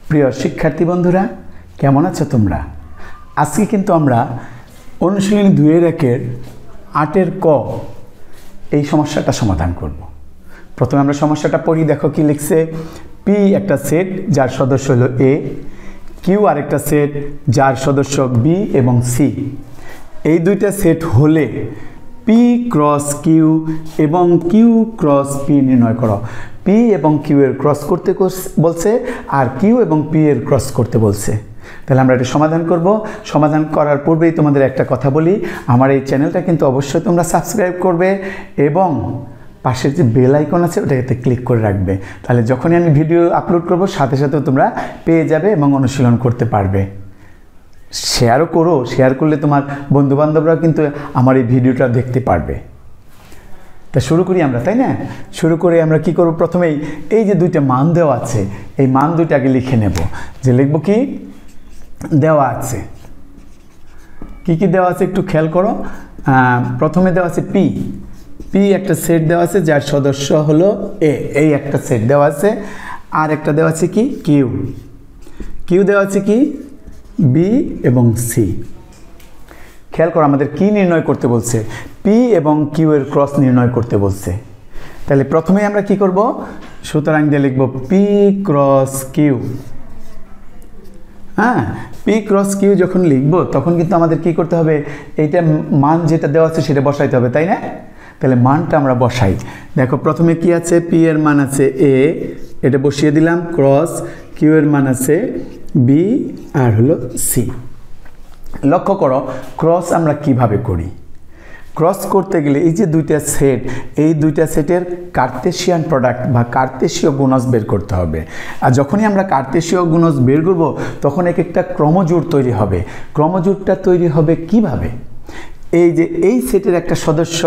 প্রিয় শিক্ষার্থী বন্ধুরা, কেমন আছো তোমরা? আজকে কিন্তু আমরা অনুশীলনী 2-1 8 ক এই সমস্যাটা সমাধান করব। প্রথমে আমরা সমস্যাটা পড়ি। দেখো কি লিখছে। পি একটা সেট যার সদস্য হলো এ, কিউ আরেকটা সেট যার সদস্য বি এবং সি। এই দুইটা সেট হলে পি ক্রস কিউ এবং কিউ ক্রস পি নির্ণয় করো। পি এবং কিউ এর ক্রস করতে বলছে আর কিউ এবং পি এর ক্রস করতে বলছে। তাহলে আমরা এটা সমাধান করব। সমাধান করার পূর্বেই তোমাদের একটা কথা বলি, আমার এই চ্যানেলটা কিন্তু অবশ্যই তোমরা সাবস্ক্রাইব করবে এবং পাশের যে বেল আইকন আছে ওটাতে ক্লিক করে রাখবে। তাহলে যখনই আমি ভিডিও আপলোড করব সাথে সাথে তোমরা পেয়ে যাবে এবং অনুশীলন করতে পারবে। শেয়ারও করো, শেয়ার করলে তোমার বন্ধুবান্ধবরা কিন্তু আমার এই ভিডিওটা দেখতে পারবে। তা শুরু করি আমরা, তাই না? শুরু করে আমরা কি করব, প্রথমেই এই যে দুইটা মান দেওয়া আছে এই মান দুইটা আগে লিখে নেব। যে লিখব কি দেওয়া আছে, কি কি দেওয়া আছে একটু খেয়াল করো। প্রথমে দেওয়া আছে পি। পি একটা সেট দেওয়া আছে যার সদস্য হলো এ, এই একটা সেট দেওয়া আছে। আর একটা দেওয়া আছে কি কিউ। কিউ দেওয়া আছে কি বি এবং সি। খেয়াল করো আমাদের কি নির্ণয় করতে বলছে, পি এবং কিউ এর ক্রস নির্ণয় করতে বলছে। তাহলে প্রথমে আমরা কি করব, সুতরাং দিয়ে লিখব পি ক্রস কিউ। হ্যাঁ, পি ক্রস কিউ যখন লিখব তখন কিন্তু আমাদের কি করতে হবে, এইটা মান যেটা দেওয়া আছে সেটা বসাইতে হবে, তাই না? তাহলে মানটা আমরা বসাই। দেখো প্রথমে কি আছে, পি এর মান আছে এ, এটা বসিয়ে দিলাম, ক্রস কিউ এর মান আছে বি আর হলো সি। লক্ষ্য করো ক্রস আমরা কিভাবে করি। ক্রস করতে গেলে এই যে দুইটা সেট, এই দুইটা সেটের কার্তেশিয়ান প্রোডাক্ট বা কার্তেশীয় গুণজ বের করতে হবে। আর যখনই আমরা কার্তেশীয় গুণজ বের করব তখন এক একটা ক্রমজোড় তৈরি হবে। ক্রমজোড়টা তৈরি হবে কিভাবে, এই যে এই সেটের একটা সদস্য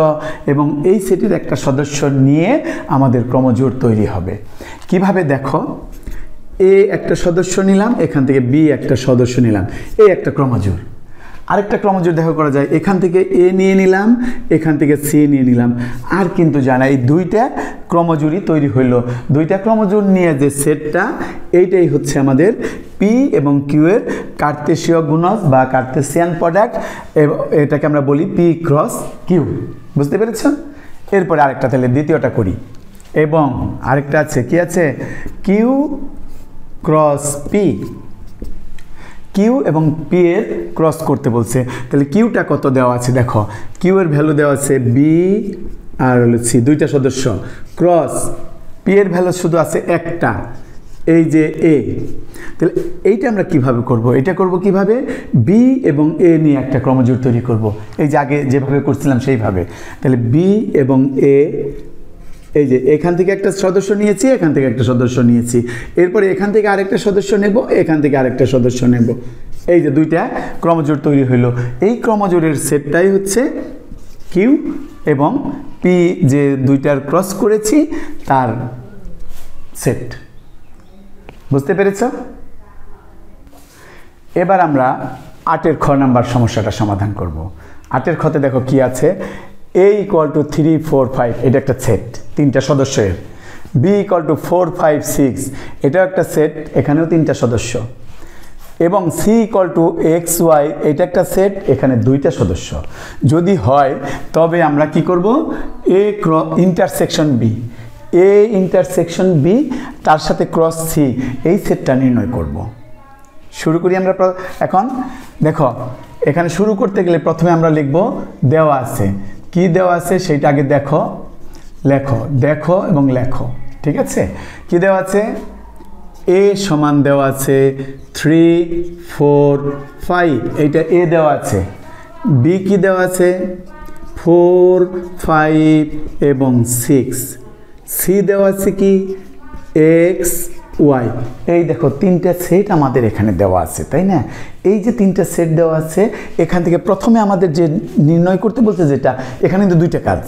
এবং এই সেটের একটা সদস্য নিয়ে আমাদের ক্রমজোড় তৈরি হবে। কিভাবে দেখো, এ একটা সদস্য নিলাম, এখান থেকে বি একটা সদস্য নিলাম, এই একটা ক্রমজোড়। আরেকটা ক্রমজোড় দেখা করা যায়, এখান থেকে এ নিয়ে নিলাম, এখান থেকে সি নিয়ে নিলাম। আর কিন্তু জানা এই দুইটা ক্রমজোড়ই তৈরি হইল। দুইটা ক্রমজোড় নিয়ে যে সেটটা, এইটাই হচ্ছে আমাদের পি এবং কিউ এর কার্তেশীয় গুণজ বা কার্তেশিয়ান প্রোডাক্ট। এটাকে আমরা বলি পি ক্রস কিউ। বুঝতে পেরেছ? এরপরে আরেকটা, তাহলে দ্বিতীয়টা করি। এবং আরেকটা আছে, কি আছে, কিউ ক্রস পি। কিউ এবং পি এর ক্রস করতে বলছে। তাহলে কিউটা কত দেওয়া আছে দেখো, কিউ এর ভ্যালু দেওয়া আছে বি আর হলো সি, দুইটা সদস্য। ক্রস পি এর ভ্যালু শুধু আছে একটা, এই যে এ। তাহলে এইটা আমরা কিভাবে করব, এটা করব কিভাবে, বি এবং এ নিয়ে একটা ক্রমজোড় তৈরি করব, এই যে আগে যেভাবে করছিলাম সেইভাবে। তাহলে বি এবং এ, এই যে এখান থেকে একটা সদস্য নিয়েছি, এখান থেকে একটা সদস্য নিয়েছি, এরপরে এখান থেকে আরেকটা সদস্য নেব, এখান থেকে আরেকটা সদস্য নেব। এই যে দুইটা ক্রমজোড় তৈরি হইলো। এই ক্রমজোড়ের সেটটাই হচ্ছে কিউ এবং পি, যে দুইটার ক্রস করেছি তার সেট। বুঝতে পেরেছ? এবার আমরা 8 খ নাম্বার সমস্যাটা সমাধান করব। 8 খতে দেখো কি আছে, a = 3, 4, 5, এটা একটা সেট তিনটা সদস্যের। b = 4, 5, 6, এটাও একটা সেট, এখানেও তিনটা সদস্য। এবং c = x, y, এটা একটা সেট, এখানে দুইটা সদস্য। যদি হয় তবে আমরা কি করব, a intersection b, a intersection b তার সাথে ক্রস c, এই সেটটা নির্ণয় করব। শুরু করি আমরা এখন। দেখো এখানে শুরু করতে গেলে প্রথমে আমরা লিখব দেওয়া আছে। কি দেওয়া আছে সেটা আগে দেখো, লেখো, দেখো এবং লেখো। ঠিক আছে? কি দেওয়া আছে, এ সমান দেওয়া আছে 3, 4, 5, এইটা এ দেওয়া আছে। বি কি দেওয়া আছে 4, 5 এবং 6। সি দেওয়া আছে কি এক্স, ওয়াই। এই দেখো তিনটা সেট আমাদের এখানে দেওয়া আছে, তাই না? এই যে তিনটা সেট দেওয়া আছে, এখান থেকে প্রথমে আমাদের যে নির্ণয় করতে বলছে যেটা, এখানে কিন্তু দুইটা কাজ।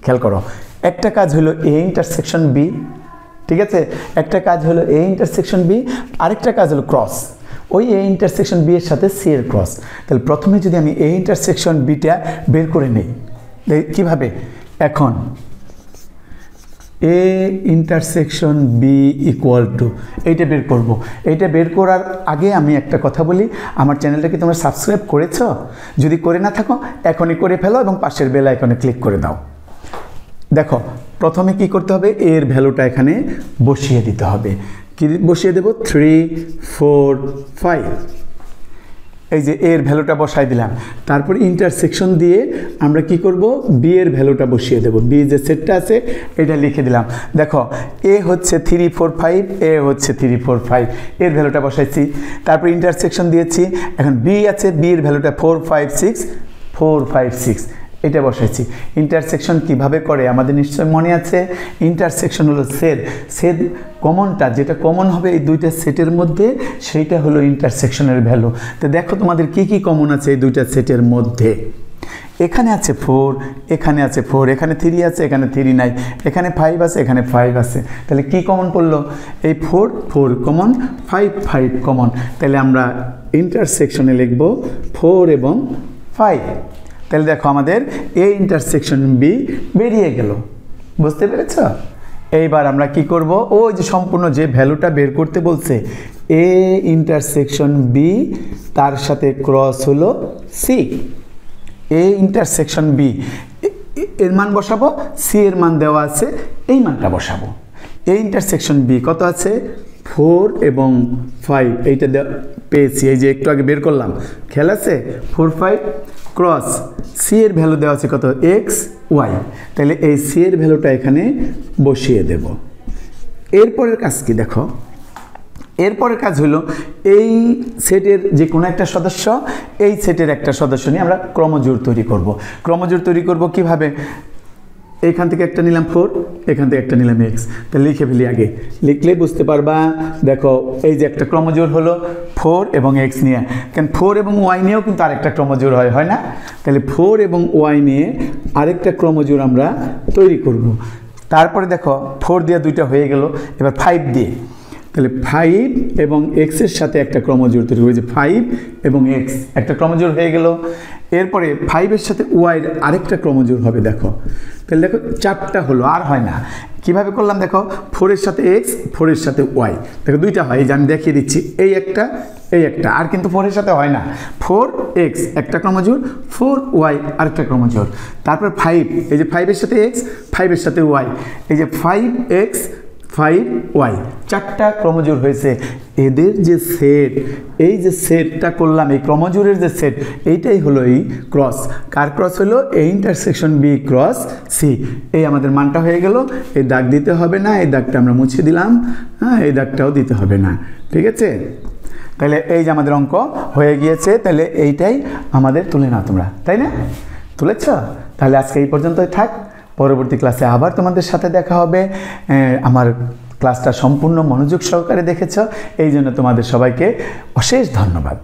খেয়াল করো, একটা কাজ হলো এ ইন্টারসেকশন বি, ঠিক আছে? একটা কাজ হলো এ ইন্টারসেকশন বি, আরেকটা কাজ হলো ক্রস ওই এ ইন্টারসেকশন বি এর সাথে সি এর ক্রস। তাহলে প্রথমে যদি আমি এ ইন্টারসেকশন বিটা বের করে নিই, কিভাবে, এখন A intersection B equal to, এইটা বের করব। এইটা বের করার আগে আমি একটা কথা বলি, আমার চ্যানেলটা কি তোমরা সাবস্ক্রাইব করেছ? যদি করে না থাকো এখনই করে ফেলো এবং পাশের বেল আইকনে ক্লিক করে দাও। দেখো প্রথমে কি করতে হবে, এর ভ্যালুটা এখানে বসিয়ে দিতে হবে। কি বসিয়ে দেব? 3 4 5। এই যে এর ভ্যালুটা বসাই দিলাম। তারপর ইন্টারসেকশন দিয়ে আমরা কি করব, বি এর ভ্যালুটা বসিয়ে দেব। বি যে সেটটা আছে এটা লিখে দিলাম। দেখো এ হচ্ছে 3 4 5, এ হচ্ছে 3 4 5, এর ভ্যালুটা বসাইছি। তারপর ইন্টারসেকশন দিয়েছি। এখন বি আছে, বি এর ভ্যালুটা 4 5 6, 4 5 6, এটা বসাইছি। ইন্টারসেকশন কিভাবে করে আমাদের নিশ্চয় মনে আছে। ইন্টারসেকশন হলো সেট কমনটা, যেটা কমন হবে এই দুইটা সেটের মধ্যে, সেইটা হলো ইন্টারসেকশনের ভ্যালু। তো দেখো তোমাদের কি কি কমন আছে এই দুইটা সেটের মধ্যে। এখানে আছে 4, এখানে আছে 4, এখানে 3 আছে, এখানে 3 নাই, এখানে 5 আছে, এখানে 5 আছে। তাহলে কি কমন পড়লো? এই 4 4 কমন, 5 5 কমন। তাহলে আমরা ইন্টারসেকশনে লিখব 4 এবং 5। তাহলে দেখো আমাদের এ ইন্টারসেকশন বি বেরিয়ে গেল। বুঝতে পেরেছ? এইবার আমরা কি করব, ওই যে সম্পূর্ণ যে ভ্যালুটা বের করতে বলছে, এ ইন্টারসেকশন বি তার সাথে ক্রস হলো সি। এ ইন্টারসেকশন বি এর মান বসাবো, সি এর মান দেওয়া আছে, এই মানটা বসাবো। এ ইন্টারসেকশন বি কত আছে? 4 এবং 5, এইটা পেয়েছি, এই যে একটু আগে বের করলাম, খেয়াল আছে? 4 5 ক্রস সি এর ভ্যালু দেওয়া আছে কত? X Y. তাহলে এই সি এর ভ্যালুটা এখানে বসিয়ে দেব। এরপরের কাজ কি দেখো, এরপরের কাজ হলো এই সেটের যে কোনো একটা সদস্য, এই সেটের একটা সদস্য নিয়ে আমরা ক্রমজোড় তৈরি করব। ক্রমজোড় তৈরি করব কিভাবে? এখান থেকে একটা নিলাম 4, এখান থেকে একটা নিলাম এক্স। তাহলে লিখে ফেলি আগে, লিখলে বুঝতে পারবা। দেখো এই যে একটা ক্রমজোড় হলো 4 এবং এক্স নিয়ে, কারণ 4 এবং ওয়াই নিয়েও কিন্তু আরেকটা ক্রমজোড় হয় না? তাহলে 4 এবং ওয়াই নিয়ে আরেকটা ক্রমজোড় আমরা তৈরি করব। তারপরে দেখো 4 দিয়ে দুইটা হয়ে গেল, এবার 5 দিয়ে, তাহলে 5 এবং এক্সের সাথে একটা ক্রমজোড় তৈরি হবে, যে 5 এবং এক্স একটা ক্রমজোড় হয়ে গেল। এরপরে 5-এর সাথে ওয়াইয়ের আরেকটা ক্রমজোড় হবে। দেখো তাহলে দেখো 4টা হলো, আর হয় না। কিভাবে করলাম দেখো, 4-এর সাথে এক্স, 4-এর সাথে ওয়াই, দেখো দুইটা হয়, এই যে আমি দেখিয়ে দিচ্ছি, এই একটা এই একটা। আর কিন্তু 4-এর সাথে হয় না, 4x একটা ক্রমজোড়, 4y আরেকটা ক্রমজোড়। তারপর 5, এই যে 5-এর সাথে এক্স, 5-এর সাথে ওয়াই, এই যে 5x 5y, 4টা ক্রমজোড় হয়েছে। এদের যে সেট, এই যে সেটটা করলাম, এই ক্রমজোড়ের যে সেট, এইটাই হলো এই ক্রস। কার ক্রস হলো? A intersection B cross C. এই আমাদের মানটা হয়ে গেল। এই দাগ দিতে হবে না, এই দাগটা আমরা মুছে দিলাম, হ্যাঁ, এই দাগটাও দিতে হবে না, ঠিক আছে? তাহলে এই যে আমাদের অঙ্ক হয়ে গিয়েছে। তাহলে এইটাই আমাদের তুলে নাও তোমরা, তাই না? তুলেছ? তাহলে আজকে এই পর্যন্তই থাক। পরবর্তী ক্লাসে আবার তোমাদের সাথে দেখা হবে। আমার ক্লাসটা সম্পূর্ণ মনোযোগ সহকারে দেখেছ, এই জন্য তোমাদের সবাইকে অশেষ ধন্যবাদ।